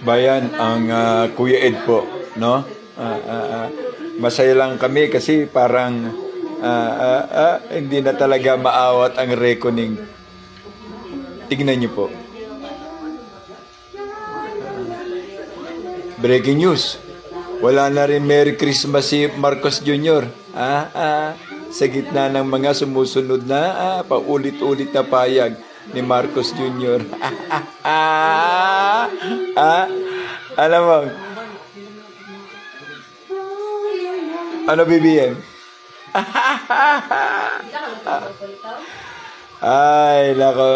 Bayan, ang Kuya Ed po, no? Masaya lang kami kasi parang hindi na talaga maawat ang reckoning. Tignan niyo po. Breaking news. Wala na rin Merry Christmas si Marcos Jr. Sa gitna ng mga sumusunod na paulit-ulit na payag ni Marcos Jr. Alam mo, ano BBM? Ay, nako.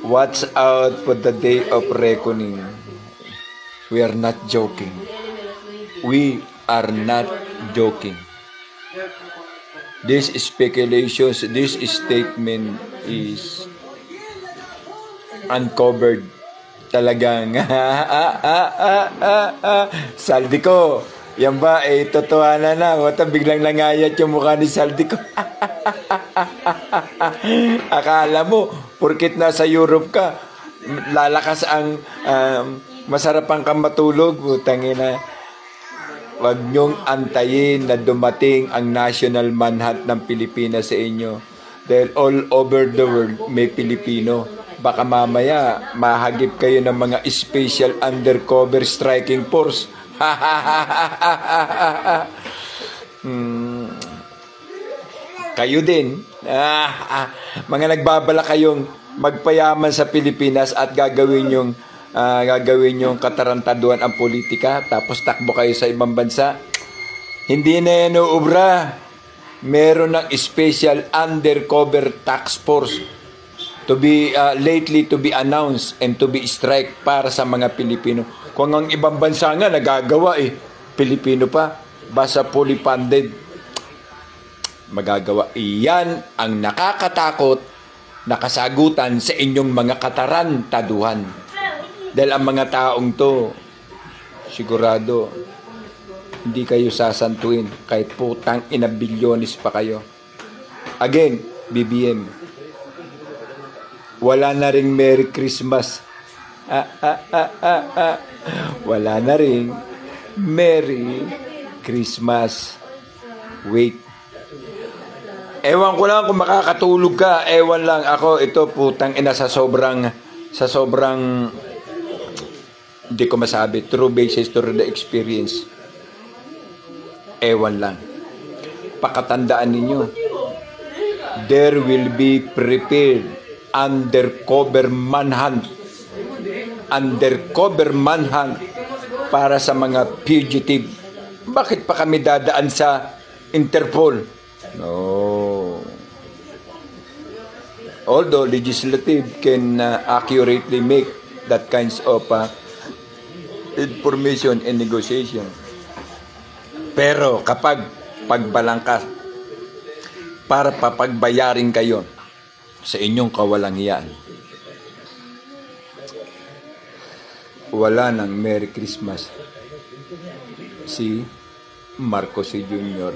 Watch out for the day of reckoning. We are not joking. We are not joking. This speculations, this statement is uncovered. Talagang Saldico, yan ba totohanan na? Wata biglang nangayat yung mukha ni Saldico. Akala mo porkit nasa Europe ka lalakas ang masarap ang kang matulog. Tangina, wag nyong antayin na dumating ang national manhunt ng Pilipinas sa inyo. Dahil all over the world may Pilipino. Baka mamaya mahagip kayo ng mga special undercover striking force. Kayo din. Mga nagbabala kayong magpayaman sa Pilipinas at gagawin yung katarantaduhan ang politika, tapos takbo kayo sa ibang bansa. Hindi na yan uubra. Meron ng special undercover task force to be lately to be announced and to be strike para sa mga Pilipino. Kung ang ibang bansa nga nagagawa Pilipino pa, basta fully funded, magagawa. Iyan ang nakakatakot na kasagutan sa inyong mga katarantaduhan. Dahil ang mga taong to, sigurado, hindi kayo sasantuin kahit putang ina bilyones pa kayo. Again, BBM, wala na ring Merry Christmas. Wala na ring Merry Christmas. Wait. Ewan ko lang kung makakatulog ka. Ewan lang ako. Ito putang ina sa sobrang hindi ko masabi. True basis to the experience. Ewan lang. Pakatandaan ninyo. There will be prepared undercover manhunt para sa mga fugitive. Bakit pa kami dadaan sa Interpol? No. Although legislative can accurately make that kinds of information and negotiation, pero kapag pagbalangkas para papagbayarin kayo sa inyong kawalangian, wala nang Merry Christmas si Marcos Jr.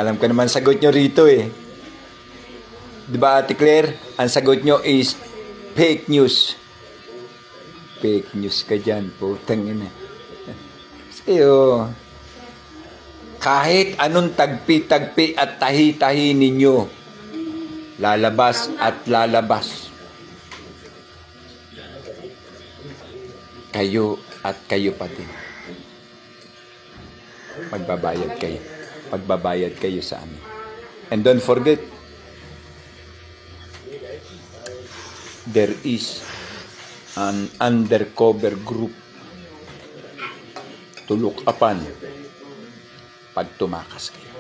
Alam ko naman sagot nyo rito Di ba, Ate Claire? Ang sagot nyo is fake news. Fake news ka dyan, putang ina. Sayo, kahit anong tagpi-tagpi at tahi-tahi ninyo, lalabas at lalabas. Kayo at kayo pati. Magbabayad kayo. Magbabayad kayo sa amin. And don't forget, there is an undercover group to look upon pag tumakas kayo.